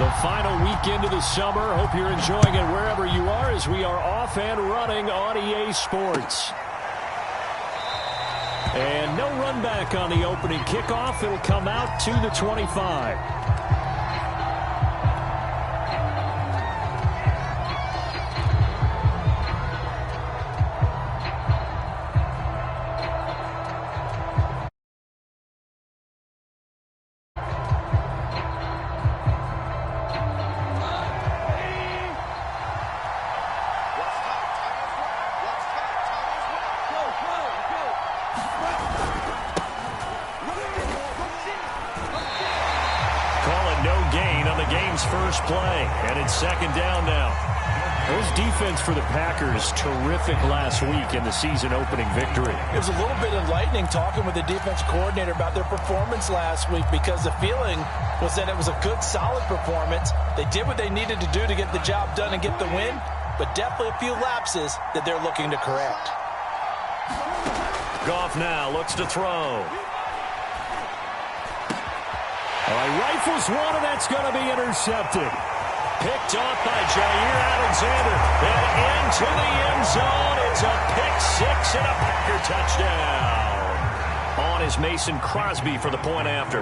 The final weekend of the summer. Hope you're enjoying it wherever you are as we are off and running on EA Sports. And no run back on the opening kickoff. It'll come out to the 25. First play, and it's second down now. Those defense for the Packers, terrific last week in the season-opening victory. It was a little bit enlightening talking with the defense coordinator about their performance last week because the feeling was that it was a good, solid performance. They did what they needed to do to get the job done and get the win, but definitely a few lapses that they're looking to correct. Goff now looks to throw. All right, rifles one, and that's going to be intercepted. Picked off by Jair Alexander. And into the end zone. It's a pick six and a Packer touchdown. On is Mason Crosby for the point after.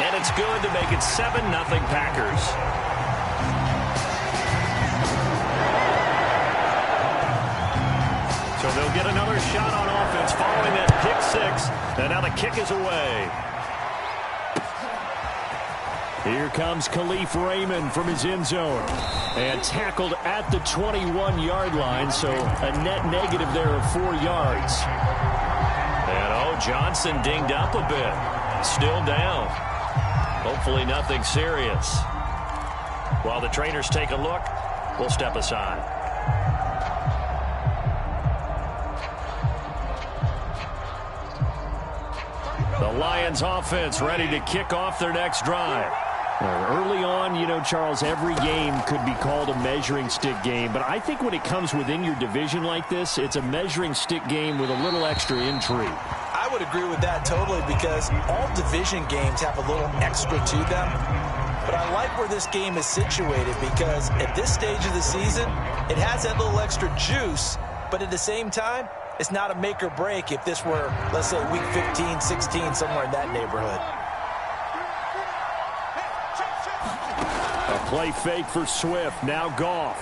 And it's good to make it 7-0 Packers. So they'll get another shot on offense following that pick six. And now the kick is away. Here comes Khalif Raymond from his end zone. And tackled at the 21-yard line, so a net negative there of 4 yards. And, Johnson dinged up a bit. Still down. Hopefully nothing serious. While the trainers take a look, we'll step aside. The Lions offense ready to kick off their next drive. Early on, Charles, every game could be called a measuring stick game. But I think when it comes within your division like this, it's a measuring stick game with a little extra intrigue. I would agree with that totally because all division games have a little extra to them. But I like where this game is situated because at this stage of the season, it has that little extra juice. But at the same time, it's not a make or break if this were, let's say, week 15, 16, somewhere in that neighborhood. A play fake for Swift. Now Goff.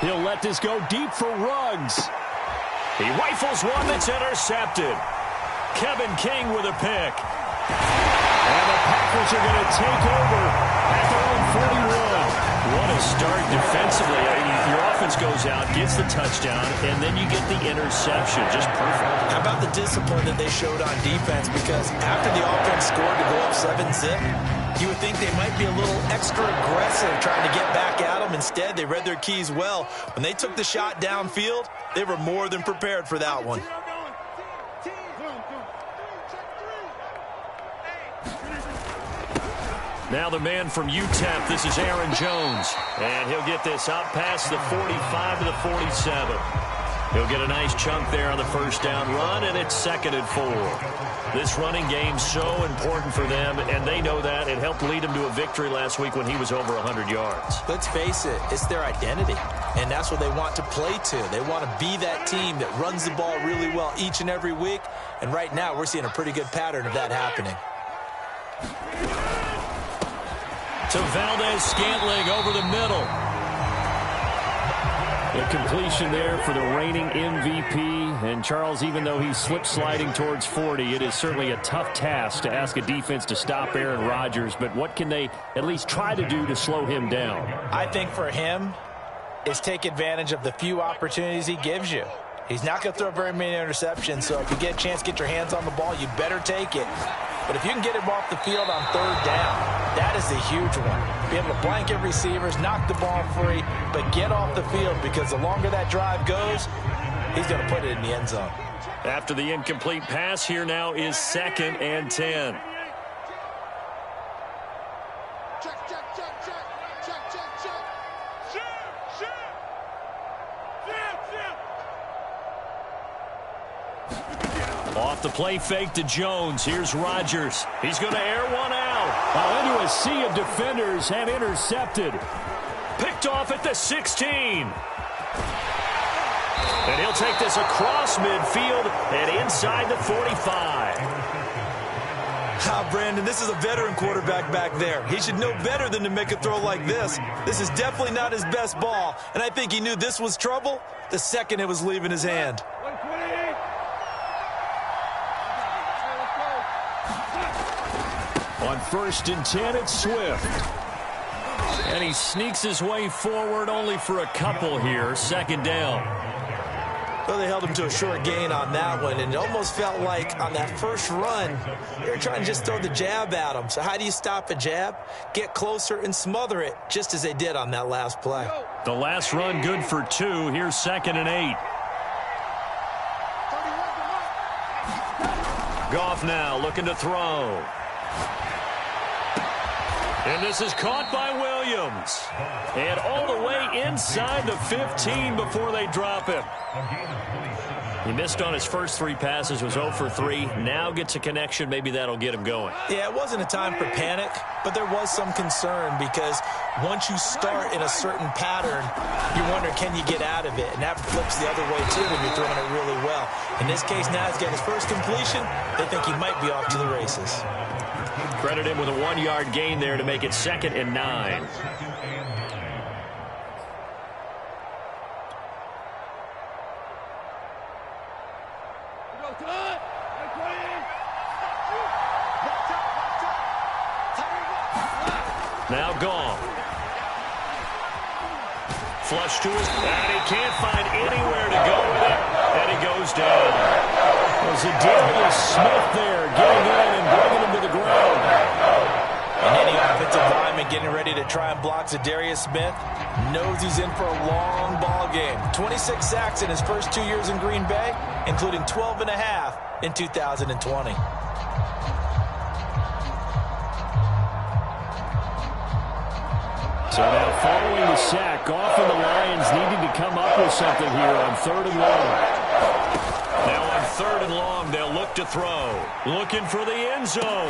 He'll let this go deep for Ruggs. He rifles one that's intercepted. Kevin King with a pick. And the Packers are going to take over at their own 41. What a start defensively. I mean, your offense goes out, gets the touchdown, and then you get the interception. Just perfect. How about the discipline that they showed on defense? Because after the offense scored to go up 7-zip, you would think they might be a little extra aggressive trying to get back at them. Instead, they read their keys well. When they took the shot downfield, they were more than prepared for that one. Now the man from UTEP, this is Aaron Jones. And he'll get this out past the 45 to the 47. He'll get a nice chunk there on the first down run, and it's 2nd and 4. This running game's so important for them, and they know that. It helped lead them to a victory last week when he was over 100 yards. Let's face it, it's their identity, and that's what they want to play to. They want to be that team that runs the ball really well each and every week, and right now we're seeing a pretty good pattern of that happening. To Valdez-Scantling over the middle. The completion there for the reigning MVP. And Charles, even though he's slip-sliding towards 40, it is certainly a tough task to ask a defense to stop Aaron Rodgers. But what can they at least try to do to slow him down? I think for him is take advantage of the few opportunities he gives you. He's not going to throw very many interceptions, so if you get a chance to get your hands on the ball, you better take it. But if you can get him off the field on 3rd down, that is a huge one. Be able to blanket receivers, knock the ball free, but get off the field because the longer that drive goes, he's going to put it in the end zone. After the incomplete pass, here now is 2nd and 10. Off the play fake to Jones. Here's Rodgers. He's going to air one out. Into a sea of defenders and intercepted. Picked off at the 16. And he'll take this across midfield and inside the 45. Brandon, this is a veteran quarterback back there. He should know better than to make a throw like this. This is definitely not his best ball, and I think he knew this was trouble the second it was leaving his hand. On 1st and 10, it's Swift. And he sneaks his way forward only for a couple here. 2nd down. Well, they held him to a short gain on that one, and it almost felt like on that first run, they were trying to just throw the jab at him. So how do you stop a jab? Get closer and smother it, just as they did on that last play. The last run good for 2. Here's 2nd and 8. Goff now looking to throw. And this is caught by Williams. And all the way inside the 15 before they drop him. He missed on his first 3 passes, was 0 for 3. Now gets a connection. Maybe that'll get him going. Yeah, it wasn't a time for panic, but there was some concern because once you start in a certain pattern, you wonder, can you get out of it? And that flips the other way, too, when you're throwing it really well. In this case, now he's got his first completion. They think he might be off to the races. Credit him with a 1-yard gain there to make it 2nd and 9. Now Goff. Flush to his, and he can't find anywhere to go with it, and he goes down. There's Zadarius Smith there getting in and bringing him to the ground. And any offensive lineman getting ready to try and block Zadarius Smith knows he's in for a long ball game. 26 sacks in his first 2 years in Green Bay, including 12 and a half in 2020. So now following the sack, Goff and the Lions needing to come up with something here on 3rd and long. Now on 3rd and long, they'll look to throw. Looking for the end zone.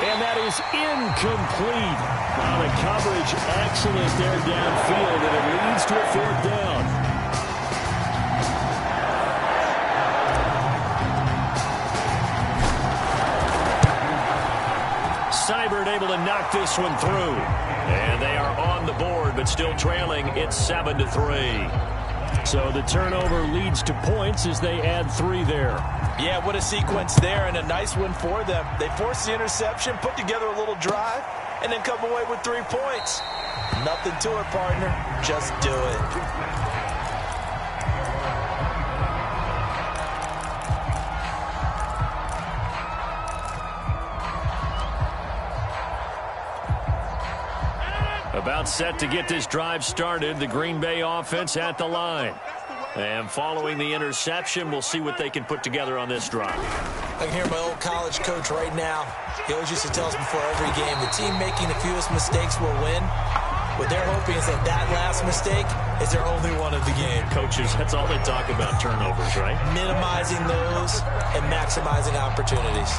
And that is incomplete. Wow, the coverage excellent there downfield, and it leads to a 4th down. Seibert able to knock this one through. And they are on the board, but still trailing. It's 7-3. So the turnover leads to points as they add 3 there. Yeah, what a sequence there, and a nice one for them. They forced the interception, put together a little drive, and then come away with 3 points. Nothing to it, partner. Just do it. About set to get this drive started. The Green Bay offense at the line. And following the interception, we'll see what they can put together on this drive. I can hear my old college coach right now. He always used to tell us before every game, the team making the fewest mistakes will win. What they're hoping is that that last mistake is their only one of the game. Coaches, that's all they talk about, turnovers, right? Minimizing those and maximizing opportunities.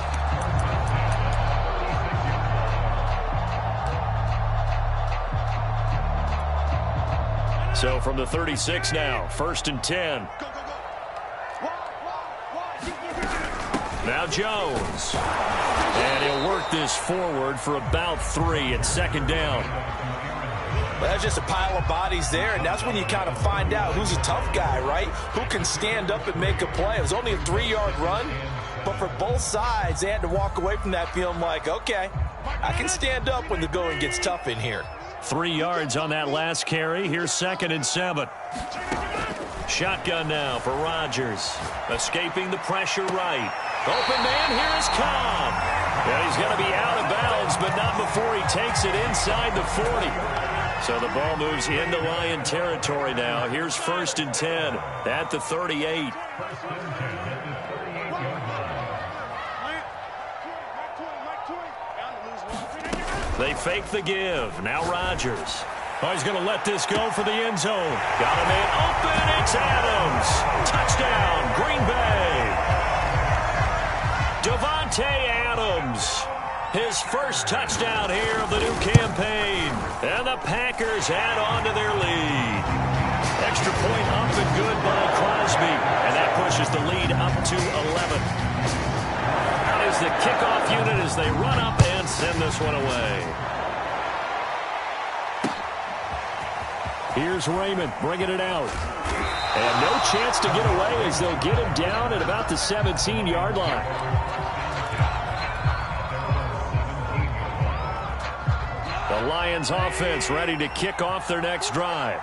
So from the 36 now, 1st and 10. Now Jones. And he'll work this forward for about 3 at 2nd down. Well, that's just a pile of bodies there, and that's when you kind of find out who's a tough guy, right? Who can stand up and make a play. It was only a 3-yard run, but for both sides, they had to walk away from that feeling like, okay, I can stand up when the going gets tough in here. 3 yards on that last carry. Here's 2nd and 7. Shotgun now for Rodgers. Escaping the pressure right. Open man, here is Cobb. And he's going to be out of bounds, but not before he takes it inside the 40. So the ball moves into Lion territory now. Here's 1st and 10 at the 38. They fake the give. Now Rodgers. Oh, he's going to let this go for the end zone. Got a man open. It's Adams. Touchdown, Green Bay. Davante Adams. His first touchdown here of the new campaign. And the Packers add on to their lead. Extra point up and good by Crosby. And that pushes the lead up to 11. That is the kickoff unit as they run up and send this one away. Here's Raymond bringing it out. And no chance to get away as they'll get him down at about the 17-yard line. The Lions offense ready to kick off their next drive.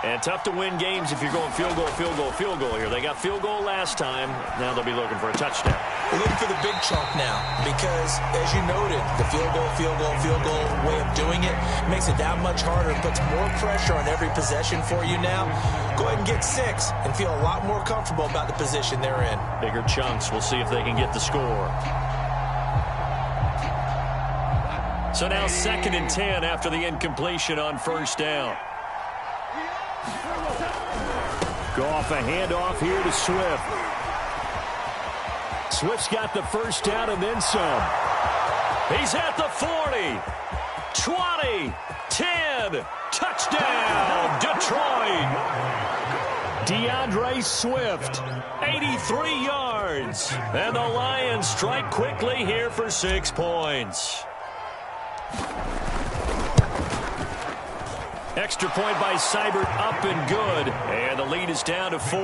And tough to win games if you're going field goal, field goal, field goal here. They got field goal last time. Now they'll be looking for a touchdown. We're looking for the big chunk now because, as you noted, the field goal, field goal, field goal way of doing it makes it that much harder. Puts more pressure on every possession for you now. Go ahead and get 6 and feel a lot more comfortable about the position they're in. Bigger chunks. We'll see if they can get the score. So now 2nd and 10 after the incompletion on first down. Goff a handoff here to Swift. Swift's got the first down and then some. He's at the 40, 20, 10, touchdown, Detroit. DeAndre Swift, 83 yards. And the Lions strike quickly here for 6 points. Extra point by Seibert, up and good. And the lead is down to 4.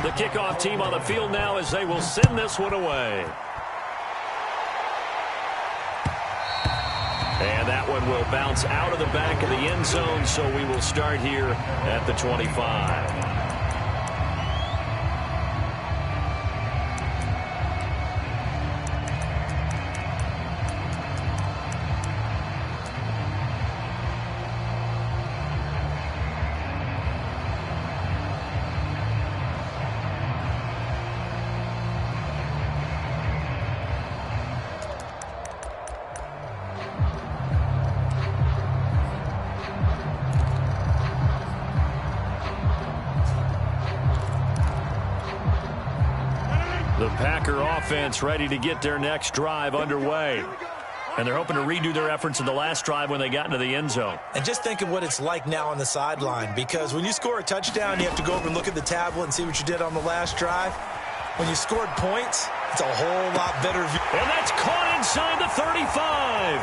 The kickoff team on the field now as they will send this one away. And that one will bounce out of the back of the end zone, so we will start here at the 25. The Packer offense ready to get their next drive underway. And they're hoping to redo their efforts in the last drive when they got into the end zone. And just think of what it's like now on the sideline, because when you score a touchdown, you have to go over and look at the tablet and see what you did on the last drive. When you scored points, it's a whole lot better view. And that's caught inside the 35.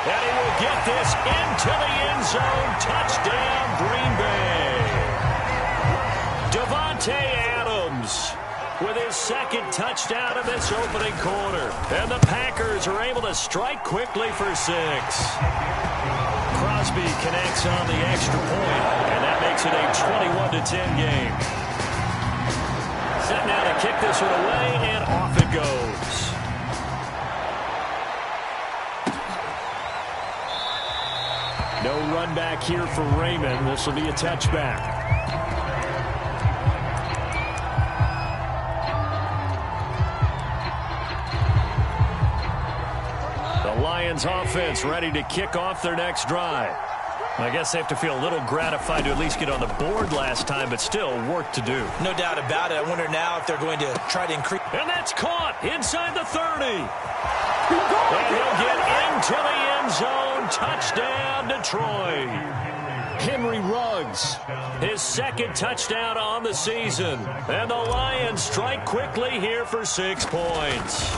And he will get this into the end zone. Touchdown, Green Bay. Davante Adams with his 2nd touchdown of this opening quarter. And the Packers are able to strike quickly for 6. Crosby connects on the extra point, and that makes it a 21-10 game. Set now to kick this one away, and off it goes. No run back here for Raymond. This will be a touchback. Lions offense ready to kick off their next drive. I guess they have to feel a little gratified to at least get on the board last time, but still work to do. No doubt about it. I wonder now if they're going to try to increase. And that's caught inside the 30. And he'll get into the end zone. Touchdown, Detroit. Henry Ruggs, his 2nd touchdown on the season. And the Lions strike quickly here for 6 points.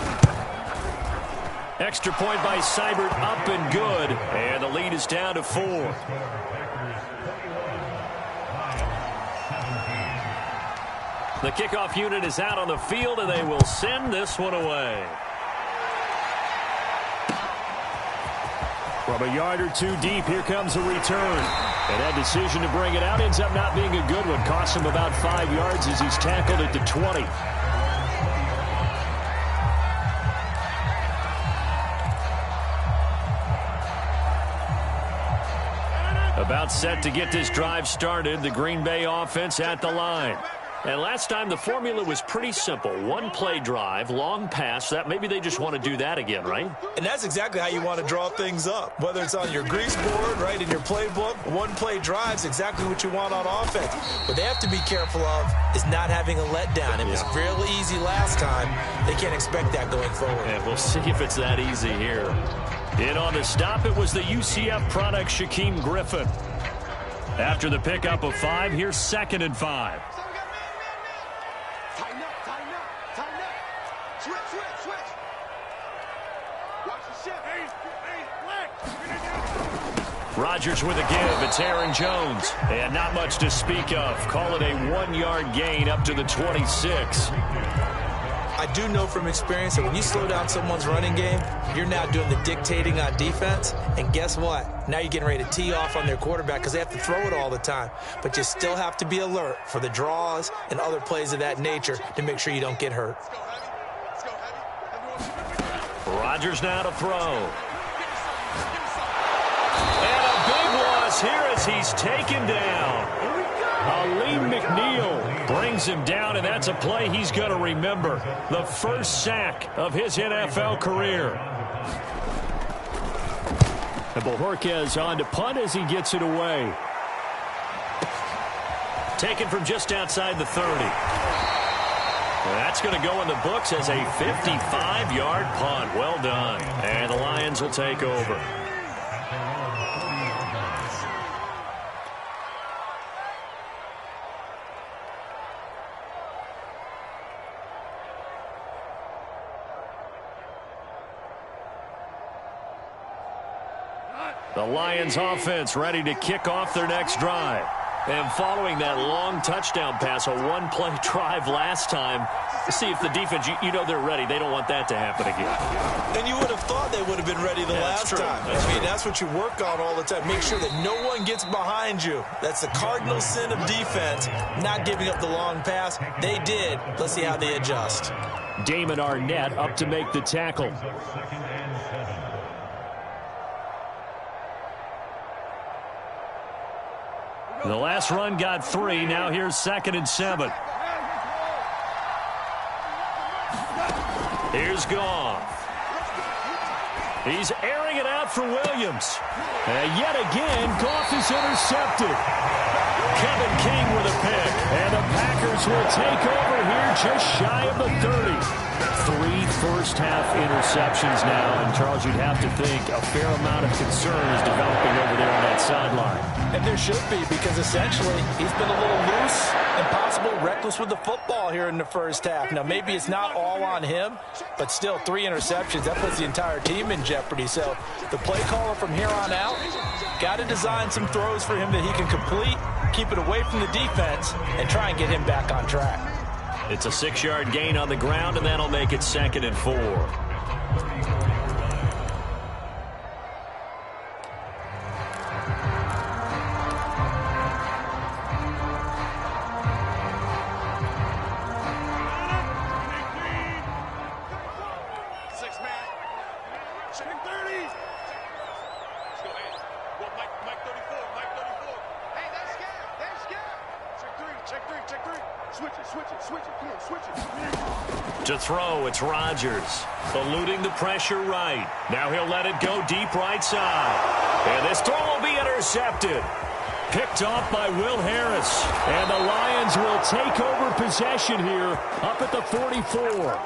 Extra point by Seibert, up and good. And the lead is down to 4. The kickoff unit is out on the field, and they will send this one away. From a yard or 2 deep, here comes a return. And that decision to bring it out ends up not being a good one. Costs him about 5 yards as he's tackled at the 20. About set to get this drive started. The Green Bay offense at the line. And last time the formula was pretty simple. One play drive, long pass. That maybe they just want to do that again, right? And that's exactly how you want to draw things up. Whether it's on your grease board, right, in your playbook, one play drive is exactly what you want on offense. What they have to be careful of is not having a letdown. It was real easy last time. They can't expect that going forward. And we'll see if it's that easy here. In on the stop, it was the UCF product, Shaquem Griffin. After the pickup of 5, here's 2nd and 5. Rodgers with a give. It's Aaron Jones. And not much to speak of. Call it a 1-yard gain up to the 26. I do know from experience that when you slow down someone's running game, you're now doing the dictating on defense. And guess what? Now you're getting ready to tee off on their quarterback because they have to throw it all the time. But you still have to be alert for the draws and other plays of that nature to make sure you don't get hurt. Rodgers now to throw. And a big loss here as he's taken down. Aleem McNeil brings him down, and that's a play he's going to remember. The first sack of his NFL career. And Bojorquez on to punt as he gets it away. Taken from just outside the 30. That's going to go in the books as a 55-yard punt. Well done. And the Lions will take over. The Lions offense ready to kick off their next drive. And following that long touchdown pass, a one-play drive last time, see if the defense, you know they're ready. They don't want that to happen again. And you would have thought they would have been ready the last time. I mean, that's what you work on all the time. Make sure that no one gets behind you. That's the cardinal sin of defense, not giving up the long pass. They did. Let's see how they adjust. Damon Arnett up to make the tackle. The last run got 3. Now here's 2nd and 7. Here's Goff. He's airing it out for Williams. And yet again, Goff is intercepted. Kevin King with a pick. And the Packers will take over here just shy of the 30. 3 first-half interceptions now. And, Charles, you'd have to think a fair amount of concern is developing over there on that sideline. And there should be, because essentially he's been a little loose and possibly reckless with the football here in the first half. Now, maybe it's not all on him, but still 3 interceptions. That puts the entire team in jeopardy. So the play caller from here on out got to design some throws for him that he can complete, keep it away from the defense, and try and get him back on track. It's a 6-yard gain on the ground, and that'll make it 2nd and 4. To throw, it's Rodgers. Eluding the pressure right. Now he'll let it go deep right side. And this throw will be intercepted. Picked off by Will Harris. And the Lions will take over possession here up at the 44.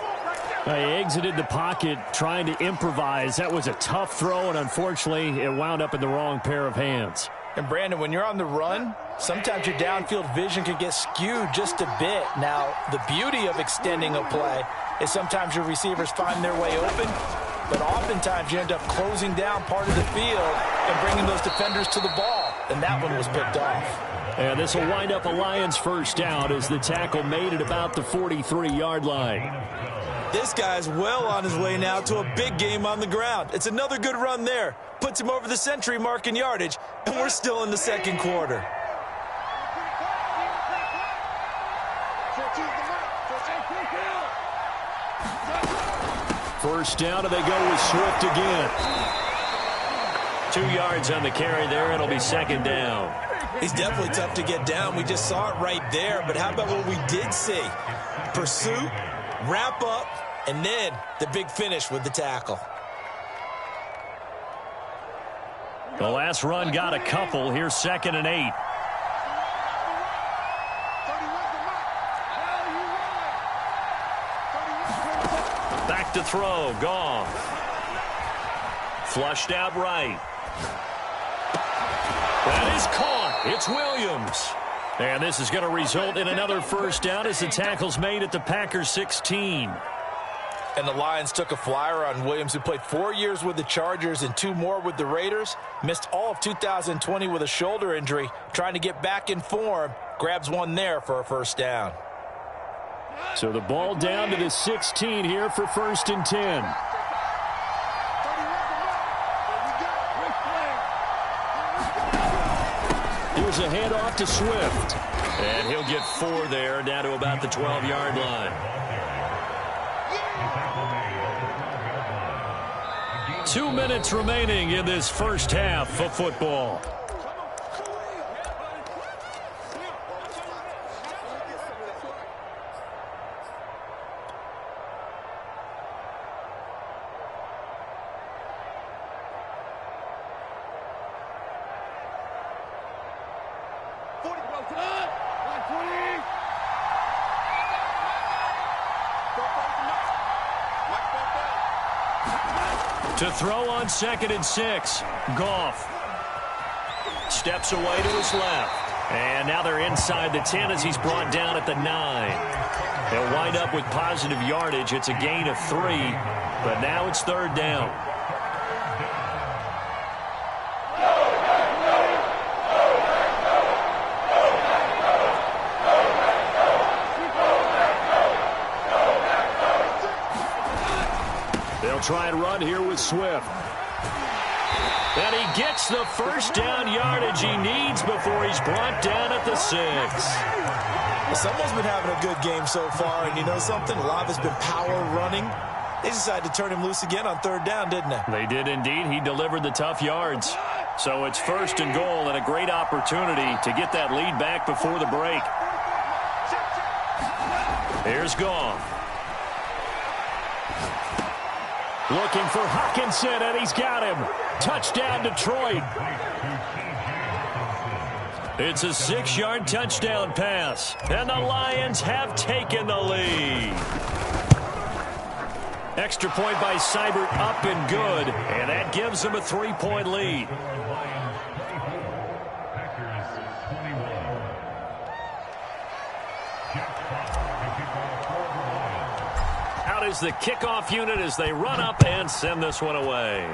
He exited the pocket trying to improvise. That was a tough throw, and unfortunately, it wound up in the wrong pair of hands. And, Brandon, when you're on the run, sometimes your downfield vision can get skewed just a bit. Now, the beauty of extending a play is sometimes your receivers find their way open, but oftentimes you end up closing down part of the field and bringing those defenders to the ball. And that one was picked off. And this will wind up a Lions first down as the tackle made it about the 43-yard line. This guy's well on his way now to a big game on the ground. It's another good run there. Puts him over the century mark in yardage, and we're still in the second quarter. First down, and they go with Swift again. 2 yards on the carry there. It'll be 2nd down. He's definitely tough to get down. We just saw it right there. But how about what we did see? Pursuit, wrap up, and then the big finish with the tackle. The last run got a couple. Here's 2nd and 8. Back to throw. Goff. Flushed out right. That is caught. It's Williams. And this is going to result in another first down as the tackle's made at the Packers 16. And the Lions took a flyer on Williams, who played 4 years with the Chargers and 2 more with the Raiders. Missed all of 2020 with a shoulder injury. Trying to get back in form. Grabs one there for a first down. So the ball down to the 16 here for 1st and 10. Here's a handoff to Swift. And he'll get 4 there, down to about the 12-yard line. 2 minutes remaining in this first half of football. To throw on 2nd and 6. Goff steps away to his left. And now they're inside the 10 as he's brought down at the 9. They'll wind up with positive yardage. It's a gain of 3. But now it's 3rd down. Try and run here with Swift. And he gets the first down yardage he needs before he's brought down at the 6. Well, someone's been having a good game so far, and you know something? A lot of it's been power running. They decided to turn him loose again on 3rd down, didn't they? They did indeed. He delivered the tough yards. So it's 1st and goal and a great opportunity to get that lead back before the break. Here's Goff. Looking for Hockenson, and he's got him. Touchdown, Detroit. It's a 6-yard touchdown pass, and the Lions have taken the lead. Extra point by Seibert, up and good, and that gives them a 3-point lead. Out is the kickoff unit as they run up and send this one away.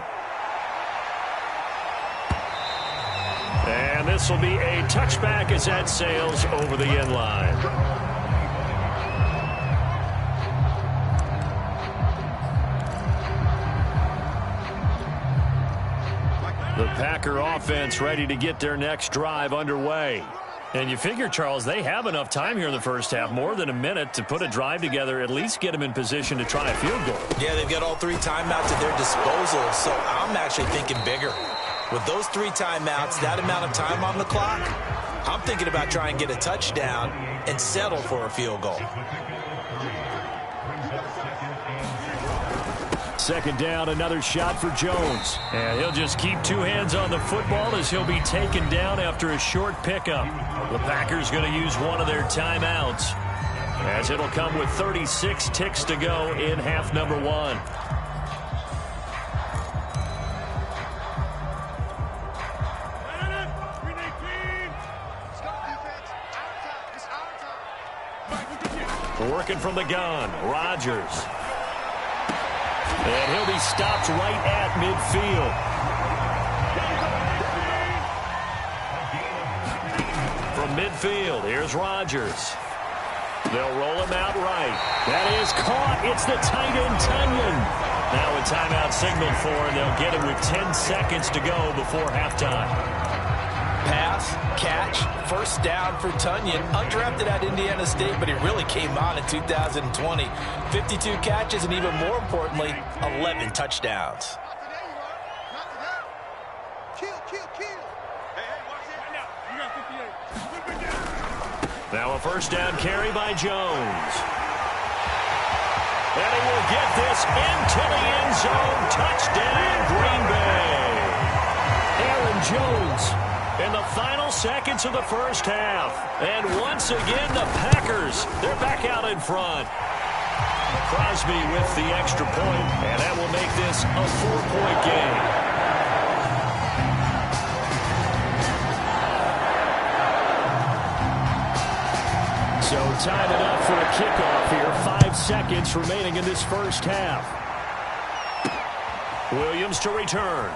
And this will be a touchback as that sails over the end line. The Packer offense ready to get their next drive underway. And you figure, Charles, they have enough time here in the first half, more than a minute, to put a drive together, at least get them in position to try a field goal. Yeah, they've got all 3 timeouts at their disposal, so I'm actually thinking bigger. With those 3 timeouts, that amount of time on the clock, I'm thinking about trying to get a touchdown and settle for a field goal. 2nd down, another shot for Jones. And he'll just keep 2 hands on the football as he'll be taken down after a short pickup. The Packers going to use one of their timeouts, as it'll come with 36 ticks to go in half number 1. Working from the gun, Rodgers. And he'll be stopped right at midfield. From midfield, here's Rodgers. They'll roll him out right. That is caught. It's the tight end, Tunyon. Now a timeout signaled for, and they'll get it with 10 seconds to go before halftime. Pass, catch, first down for Tunyon. Undrafted at Indiana State, but he really came on in 2020. 52 catches, and even more importantly, 11 touchdowns. Kill. Hey, watch it. You got 50 Now a first down carry by Jones. And he will get this into the end zone. Touchdown, Green Bay. Aaron Jones in the final seconds of the first half. And once again, the Packers, they're back out in front. Crosby with the extra point, and that will make this a 4-point game. So time enough for a kickoff here. 5 seconds remaining in this first half. Williams to return.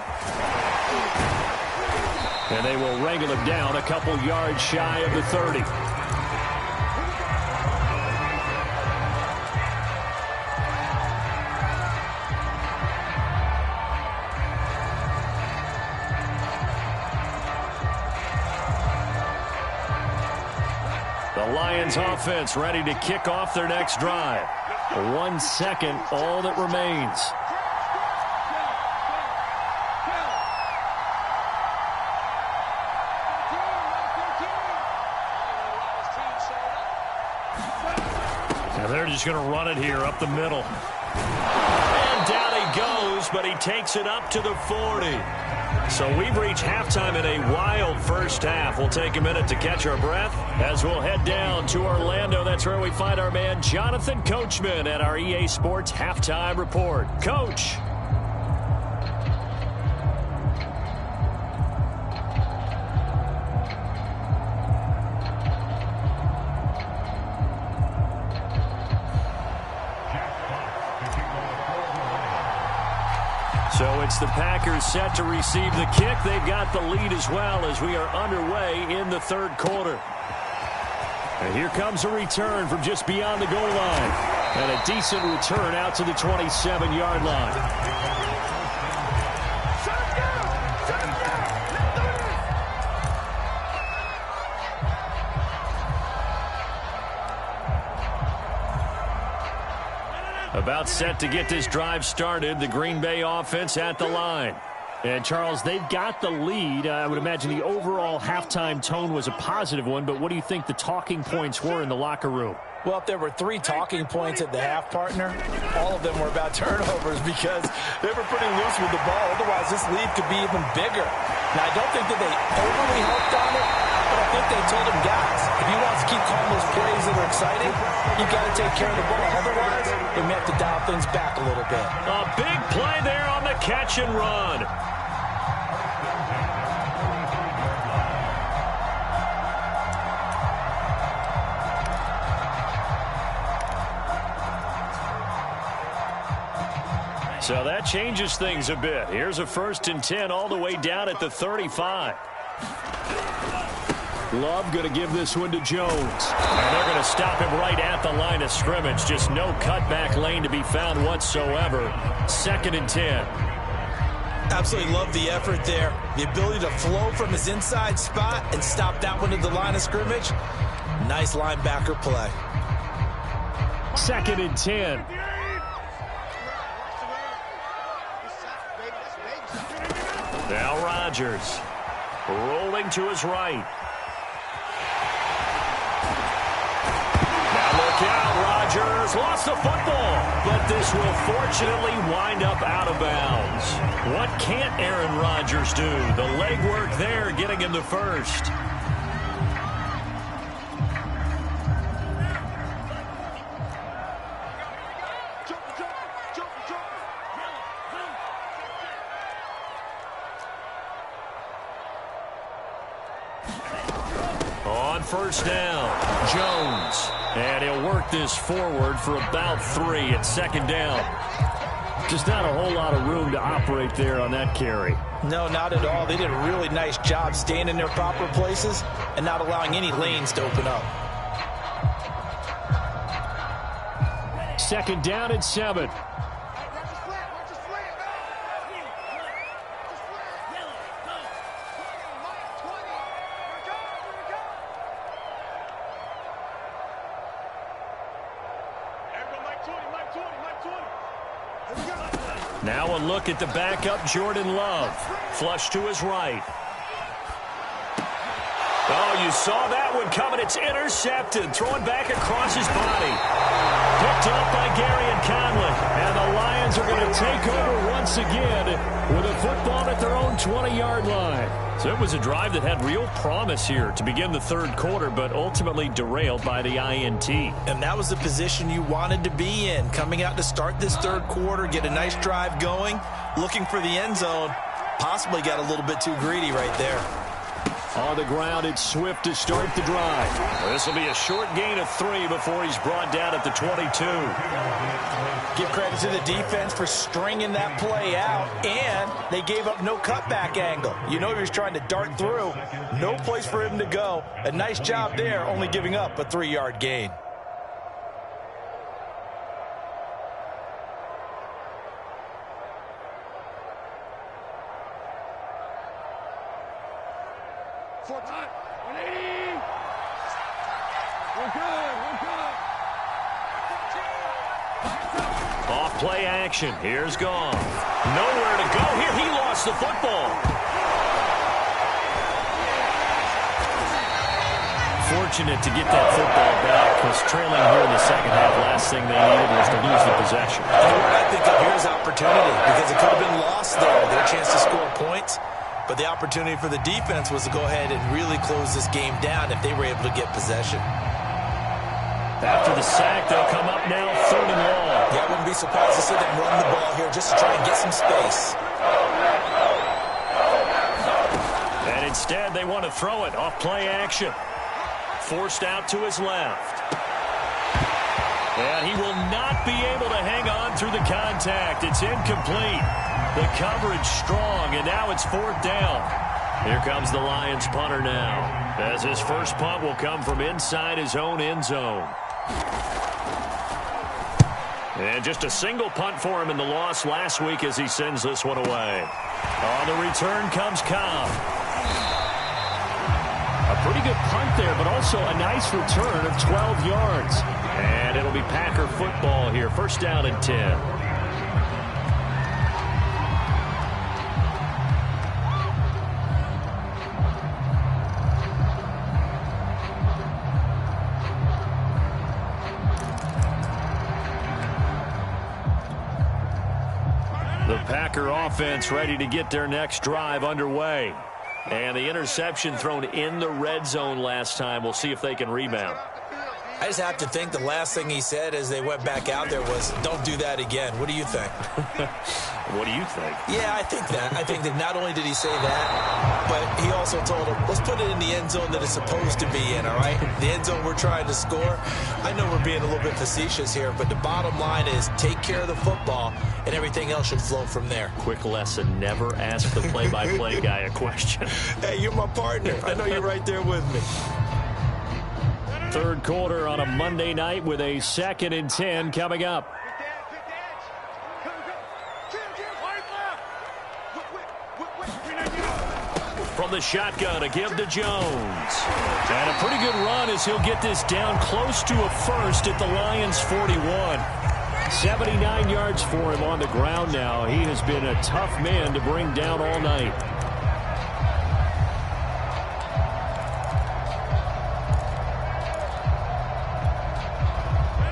And they will wrangle him down a couple yards shy of the 30. The Lions offense ready to kick off their next drive. 1 second, all that remains. And they're just going to run it here up the middle. And down he goes, but he takes it up to the 40. So we've reached halftime in a wild first half. We'll take a minute to catch our breath as we'll head down to Orlando. That's where we find our man Jonathan Coachman at our EA Sports Halftime Report. Coach. So it's the Packers set to receive the kick. They've got the lead as well as we are underway in the third quarter. And here comes a return from just beyond the goal line. And a decent return out to the 27-yard line. About set to get this drive started, the Green Bay offense at the line. And, Charles, they've got the lead. I would imagine the overall halftime tone was a positive one, but what do you think the talking points were in the locker room? Well, if there were 3 talking points at the half, partner, all of them were about turnovers because they were pretty loose with the ball. Otherwise, this lead could be even bigger. Now, I don't think that they overly hoped on it, but I think they told him, guys, if he wants to keep calling those plays that are exciting, you've got to take care of the ball. Otherwise, we may have to dial things back a little bit. A big play there on the catch and run. So that changes things a bit. Here's a 1st and 10 all the way down at the 35. Love going to give this one to Jones. And they're going to stop him right at the line of scrimmage. Just no cutback lane to be found whatsoever. 2nd and 10. Absolutely love the effort there. The ability to flow from his inside spot and stop that one at the line of scrimmage. Nice linebacker play. 2nd and 10. Now Rodgers rolling to his right. Now look out, Rodgers lost the football, but this will fortunately wind up out of bounds. What can't Aaron Rodgers do? The legwork there getting him the first. First down, Jones. And he'll work this forward for about 3 at 2nd down. Just not a whole lot of room to operate there on that carry. No, not at all. They did a really nice job staying in their proper places and not allowing any lanes to open up. 2nd down and 7. Now a look at the backup, Jordan Love. Flush to his right. Oh, you saw that one coming. It's intercepted. Throwing back across his body. Picked up by Gary and Conley. And the Lions are going to take over once again with a football at their own 20-yard line. So it was a drive that had real promise here to begin the third quarter, but ultimately derailed by the INT. And that was the position you wanted to be in. Coming out to start this third quarter, get a nice drive going, looking for the end zone. Possibly got a little bit too greedy right there. On the ground, it's Swift to start the drive. This will be a short gain of 3 before he's brought down at the 22. Give credit to the defense for stringing that play out, and they gave up no cutback angle. You know he was trying to dart through. No place for him to go. A nice job there, only giving up a 3-yard gain. Play action. Here's Goff. Nowhere to go here. He lost the football. Fortunate to get that football back because trailing here in the second half, last thing they needed was to lose the possession. I think of here's opportunity because it could have been lost there. Their chance to score points. But the opportunity for the defense was to go ahead and really close this game down if they were able to get possession. After the sack, they'll come up now 3rd and long. Yeah, I wouldn't be surprised to see them run the ball here just to try and get some space. And instead, they want to throw it off play action. Forced out to his left. And he will not be able to hang on through the contact. It's incomplete. The coverage strong, and now it's 4th down. Here comes the Lions punter now, as his first punt will come from inside his own end zone. And just a single punt for him in the loss last week as he sends this one away. On the return comes Cobb. A pretty good punt there, but also a nice return of 12 yards. And it'll be Packer football here. 1st down and 10. The Packer offense ready to get their next drive underway. And the interception thrown in the red zone last time. We'll see if they can rebound. I just have to think the last thing he said as they went back out there was, don't do that again. What do you think? What do you think? Yeah, I think that. I think that not only did he say that, but he also told him, let's put it in the end zone that it's supposed to be in, all right? The end zone we're trying to score. I know we're being a little bit facetious here, but the bottom line is take care of the football, and everything else should flow from there. Quick lesson, never ask the play-by-play guy a question. Hey, you're my partner. I know you're right there with me. Third quarter on a Monday night with a 2nd and 10 coming up. From the shotgun, a give to Jones. And a pretty good run as he'll get this down close to a first at the Lions' 41. 79 yards for him on the ground now. He has been a tough man to bring down all night.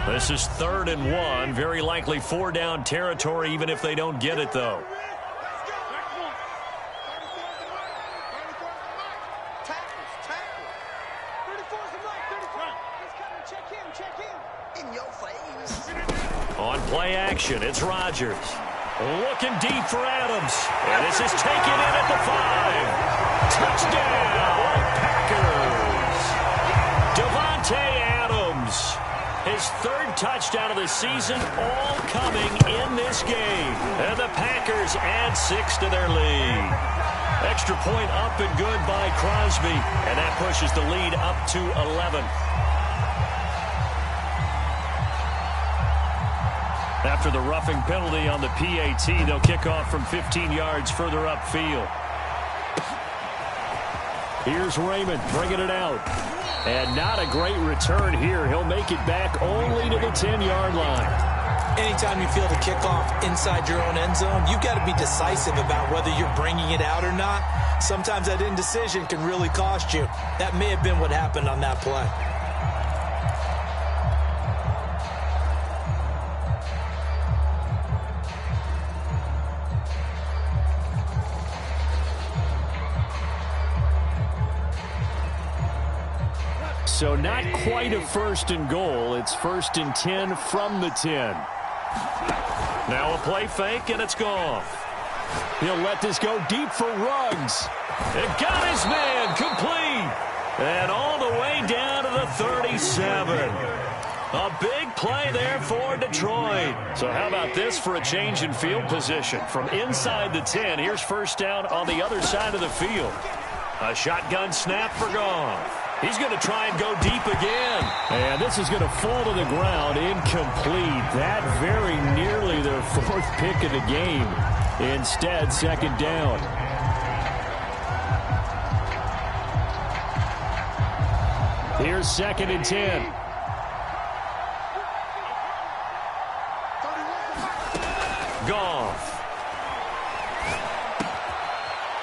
This is 3rd and 1. Very likely 4-down territory, even if they don't get it, though. On play action, it's Rodgers. Looking deep for Adams. And this is taken in at the 5. Touchdown, Packers. Devontae Adams. His 3rd touchdown of the season, all coming in this game. And the Packers add 6 to their lead. Extra point up and good by Crosby. And that pushes the lead up to 11. After the roughing penalty on the PAT, they'll kick off from 15 yards further upfield. Here's Raymond bringing it out. And not a great return here. He'll make it back only to the 10-yard line. Anytime you field a kickoff inside your own end zone, you've got to be decisive about whether you're bringing it out or not. Sometimes that indecision can really cost you. That may have been what happened on that play. So not quite a first and goal. It's 1st and 10 from the 10. Now a play fake, and it's gone. He'll let this go deep for Ruggs. It got his man complete. And all the way down to the 37. A big play there for Detroit. So how about this for a change in field position? From inside the 10, here's first down on the other side of the field. A shotgun snap for Goff. He's going to try and go deep again. And this is going to fall to the ground incomplete. That very nearly their 4th pick of the game. Instead, 2nd down. Here's 2nd and 10. Goff.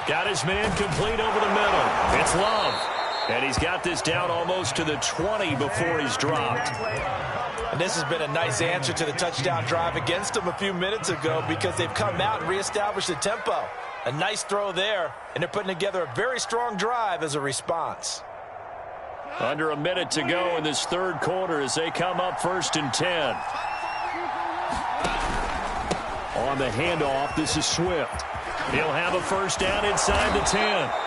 Got his man complete over the middle. It's Love. And he's got this down almost to the 20 before he's dropped. And this has been a nice answer to the touchdown drive against them a few minutes ago because they've come out and reestablished the tempo. A nice throw there, and they're putting together a very strong drive as a response. Under a minute to go in this 3rd quarter as they come up 1st and 10. On the handoff, this is Swift. He'll have a first down inside the 10.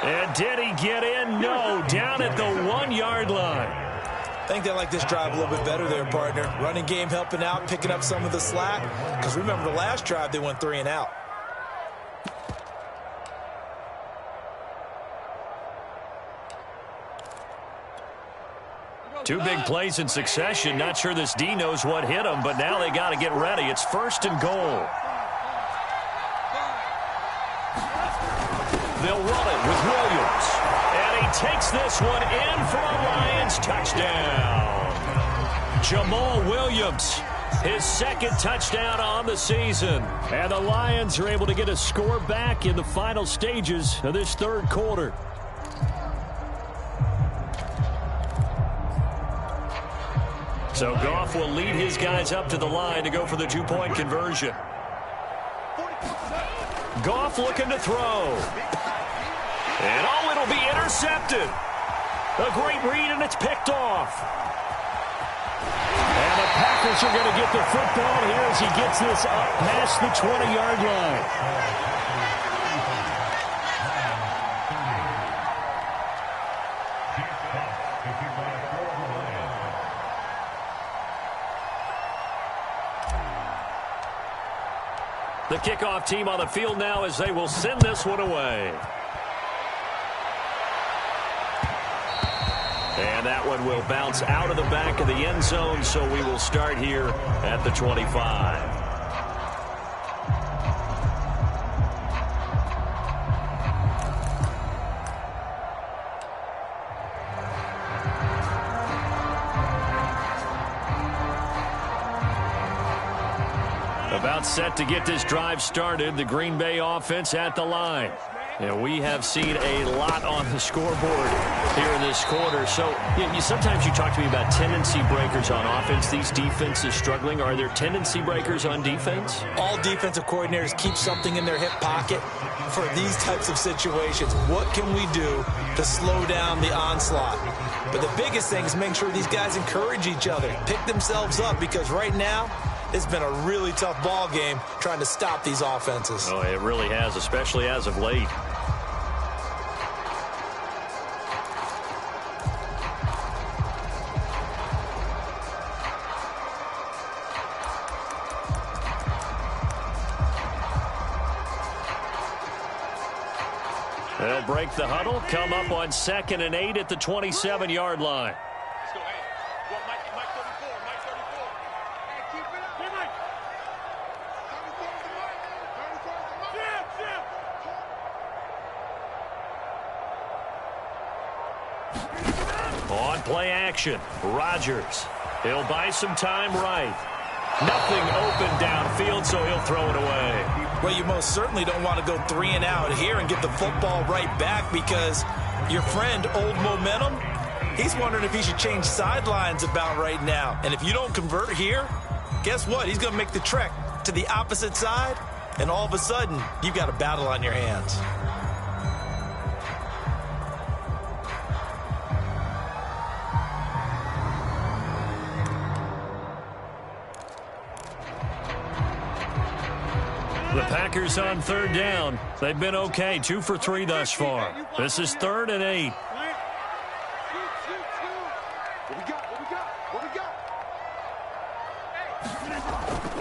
And did he get in? No, down at the 1-yard line. I think they like this drive a little bit better there, partner. Running game helping out, picking up some of the slack. Because remember the last drive, they went 3 and out. Two big plays in succession. Not sure this D knows what hit him, but now they got to get ready. It's 1st and goal. They'll run it with Williams. And he takes this one in for a Lions touchdown. Jamal Williams, his 2nd touchdown on the season. And the Lions are able to get a score back in the final stages of this 3rd quarter. So Goff will lead his guys up to the line to go for the 2-point conversion. Goff looking to throw. And it'll be intercepted. A great read, and it's picked off. And the Packers are going to get the football here as he gets this up past the 20-yard line. The kickoff team on the field now as they will send this one away. And that one will bounce out of the back of the end zone, so we will start here at the 25. About set to get this drive started, the Green Bay offense at the line. And we have seen a lot on the scoreboard here in this quarter. So sometimes you talk to me about tendency breakers on offense. These defenses struggling. Are there tendency breakers on defense? All defensive coordinators keep something in their hip pocket for these types of situations. What can we do to slow down the onslaught? But the biggest thing is making sure these guys encourage each other, pick themselves up, because right now it's been a really tough ball game trying to stop these offenses. Oh, it really has, especially as of late. They'll break the huddle, come up on 2nd and 8 at the 27-yard line. Let's go. Hey, well, Mike 34, Mike 34. Hey, keep it up. Hey, Mike. 34 is the Mike. 34 is the Mike. On play action, Rodgers. He'll buy some time right. Nothing open downfield, so he'll throw it away. Well, you most certainly don't want to go 3 and out here and get the football right back, because your friend, Old Momentum, he's wondering if he should change sidelines about right now. And if you don't convert here, guess what? He's going to make the trek to the opposite side, and all of a sudden, you've got a battle on your hands. The Packers on 3rd down. They've been okay, 2 for 3 thus far. This is 3rd and 8.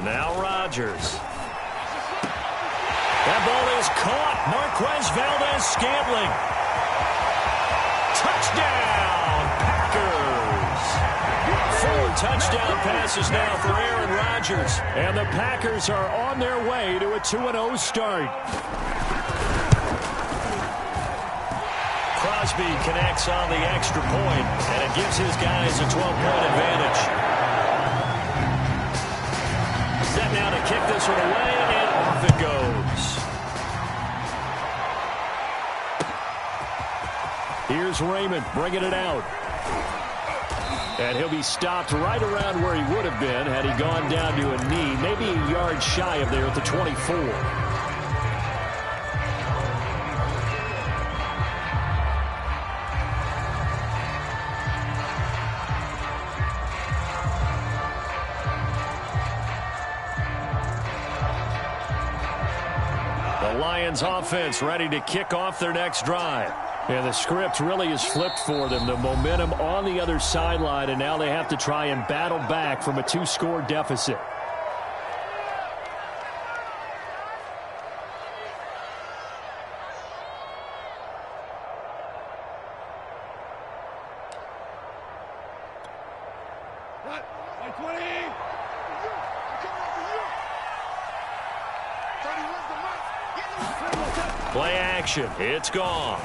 Now Rodgers. That ball is caught. Marquez Valdez-Scantling. Touchdown, Packers. 4 touchdown passes now for Aaron Rodgers. And the Packers are on their way to a 2-0 start. Crosby connects on the extra point, and it gives his guys a 12-point advantage. Set now to kick this one away, and off it goes. Here's Raymond bringing it out. And he'll be stopped right around where he would have been had he gone down to a knee, maybe a yard shy of there at the 24. The Lions offense ready to kick off their next drive. And the script really is flipped for them. The momentum on the other sideline, and now they have to try and battle back from a 2-score deficit. Play action. It's gone.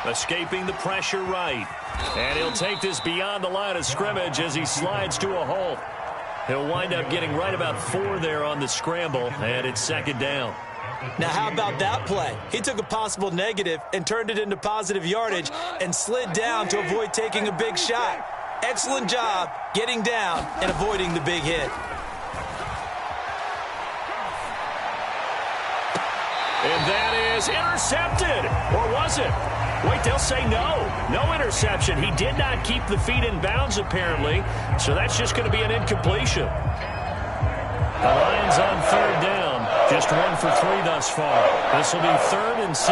Escaping the pressure right. And he'll take this beyond the line of scrimmage as he slides to a halt. He'll wind up getting right about 4 there on the scramble, and it's 2nd down. Now, how about that play? He took a possible negative and turned it into positive yardage and slid down to avoid taking a big shot. Excellent job getting down and avoiding the big hit. And that is intercepted. Or was it? Wait, they'll say no. No interception. He did not keep the feet in bounds, apparently. So that's just going to be an incompletion. The Lions on 3rd down. Just 1 for 3 thus far. This will be 3rd and 6.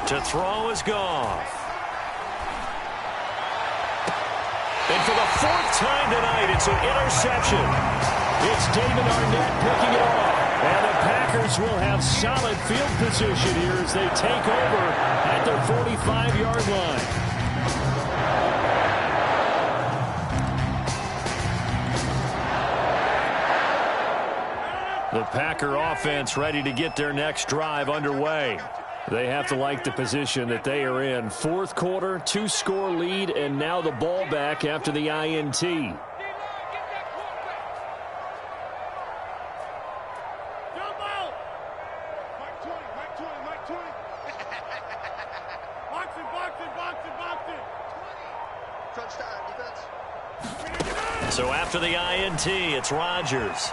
To throw is Goff. And for the 4th time tonight, it's an interception. It's David Arnett picking it off. And the Packers will have solid field position here as they take over at their 45-yard line. The Packer offense ready to get their next drive underway. They have to like the position that they are in. 4th quarter, 2-score lead, and now the ball back after the INT. So after the INT, it's Rodgers.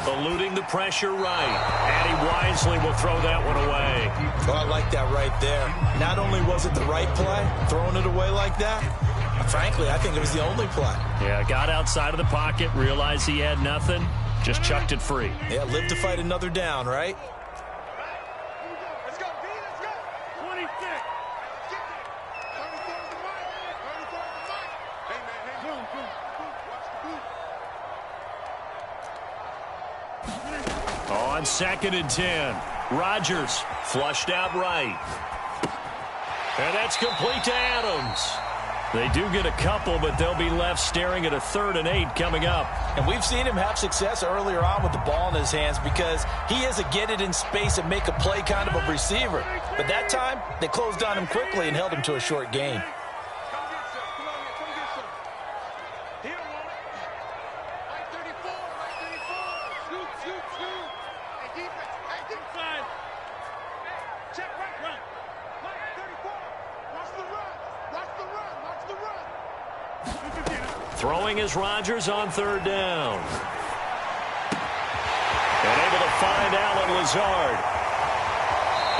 Eluding the pressure right. And he wisely will throw that one away. Oh, I like that right there. Not only was it the right play, throwing it away like that, frankly, I think it was the only play. Yeah, got outside of the pocket, realized he had nothing, just chucked it free. Yeah, live to fight another down, right? Let's go, D, let's go. 26. Hey, man, On 2nd and 10, Rodgers flushed out right. And that's complete to Adams. They do get a couple, but they'll be left staring at a 3rd and 8 coming up. And we've seen him have success earlier on with the ball in his hands because he is a get it in space and make a play kind of a receiver. But that time, they closed on him quickly and held him to a short gain. Throwing is Rodgers on 3rd down. And able to find Allen Lazard.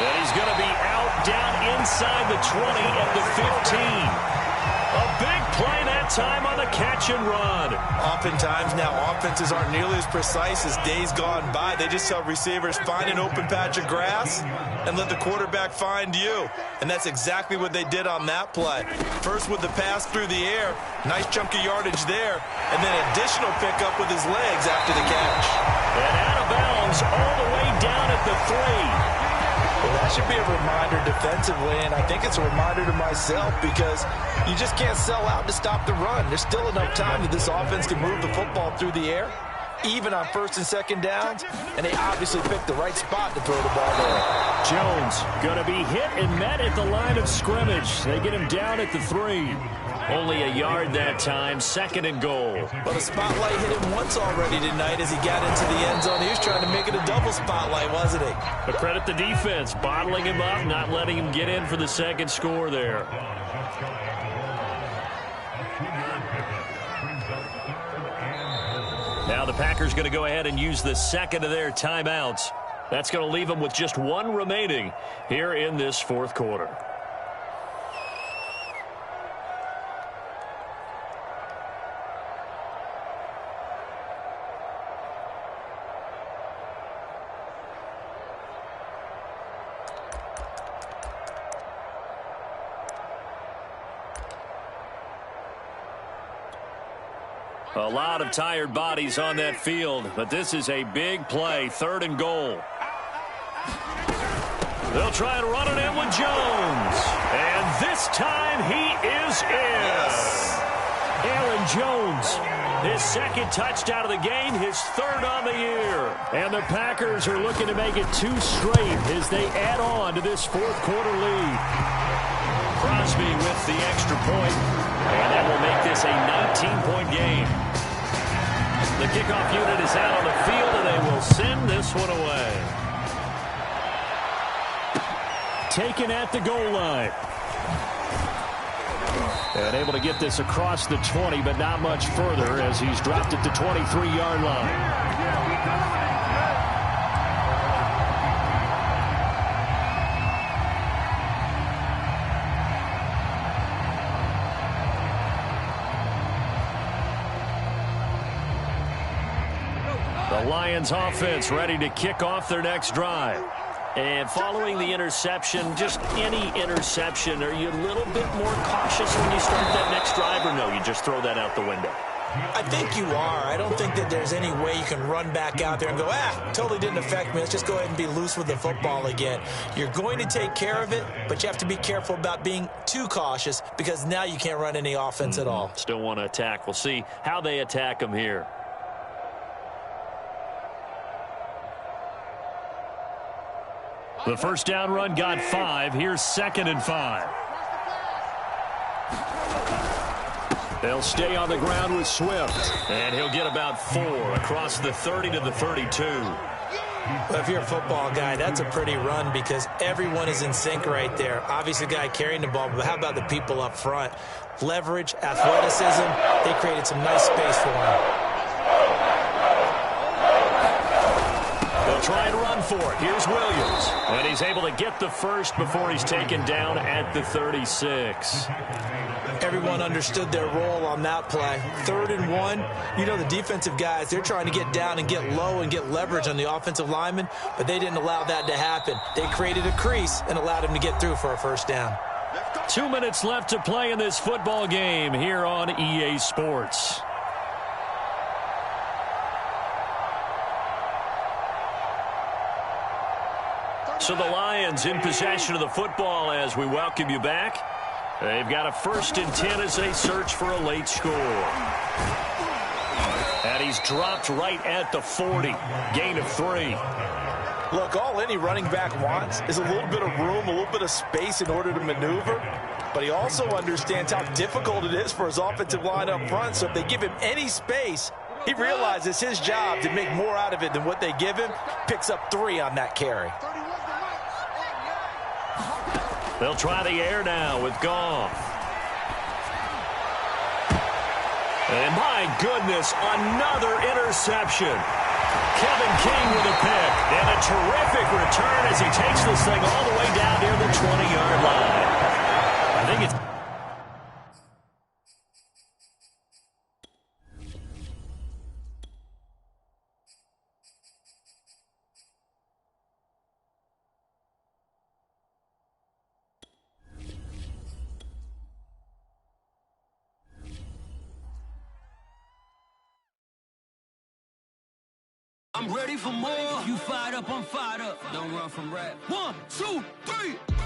And he's going to be out down inside the 20 at the 15. A big play that time on the catch and run. Oftentimes now offenses aren't nearly as precise as days gone by. They just tell receivers, find an open patch of grass and let the quarterback find you. And that's exactly what they did on that play. First with the pass through the air, nice chunk of yardage there, and then additional pickup with his legs after the catch. And out of bounds all the way down at the 3. Well, that should be a reminder defensively, and I think it's a reminder to myself because you just can't sell out to stop the run. There's still enough time that this offense can move the football through the air, even on 1st and 2nd downs, and they obviously picked the right spot to throw the ball there. Jones going to be hit and met at the line of scrimmage. They get him down at the 3. Only a yard that time, 2nd and goal. Well, the spotlight hit him once already tonight as he got into the end zone. He was trying to make it a double spotlight, wasn't he? But credit the defense, bottling him up, not letting him get in for the 2nd score there. Now the Packers going to go ahead and use the 2nd of their timeouts. That's going to leave them with just 1 remaining here in this 4th quarter. A lot of tired bodies on that field, but this is a big play, 3rd and goal. They'll try and run it in with Jones. And this time he is in. Aaron Jones, his 2nd touchdown of the game, his 3rd on the year. And the Packers are looking to make it 2 straight as they add on to this 4th quarter lead. Crosby with the extra point, and that will make this a 19-point game. The kickoff unit is out on the field, and they will send this one away. Taken at the goal line. And able to get this across the 20, but not much further as he's dropped at the 23-yard line. The Lions offense ready to kick off their next drive. And following the interception, just any interception, are you a little bit more cautious when you start that next drive, or no, you just throw that out the window? I think you are. I don't think that there's any way you can run back out there and go, totally didn't affect me. Let's just go ahead and be loose with the football again. You're going to take care of it, but you have to be careful about being too cautious because now you can't run any offense at all. Still want to attack. We'll see how they attack them here. The first down run got 5. Here's 2nd and 5. They'll stay on the ground with Swift. And he'll get about 4 across the 30 to the 32. Well, if you're a football guy, that's a pretty run because everyone is in sync right there. Obviously, the guy carrying the ball, but how about the people up front? Leverage, athleticism, they created some nice space for him. Try and run for it. Here's Williams. And he's able to get the first before he's taken down at the 36. Everyone understood their role on that play. 3rd and 1. You know, the defensive guys, they're trying to get down and get low and get leverage on the offensive lineman, but they didn't allow that to happen. They created a crease and allowed him to get through for a first down. 2 minutes left to play in this football game here on EA Sports. So the Lions in possession of the football as we welcome you back. They've got a 1st and 10 as they search for a late score. And he's dropped right at the 40. Gain of 3. Look, all any running back wants is a little bit of room, a little bit of space in order to maneuver. But he also understands how difficult it is for his offensive line up front. So if they give him any space, he realizes his job to make more out of it than what they give him. Picks up 3 on that carry. They'll try the air now with Goff. And my goodness, another interception. Kevin King with a pick. And a terrific return as he takes this thing all the way down near the 20-yard line. I think it's... I'm ready for more. You fired up, I'm fired up. Don't run from rap. 1, 2, 3.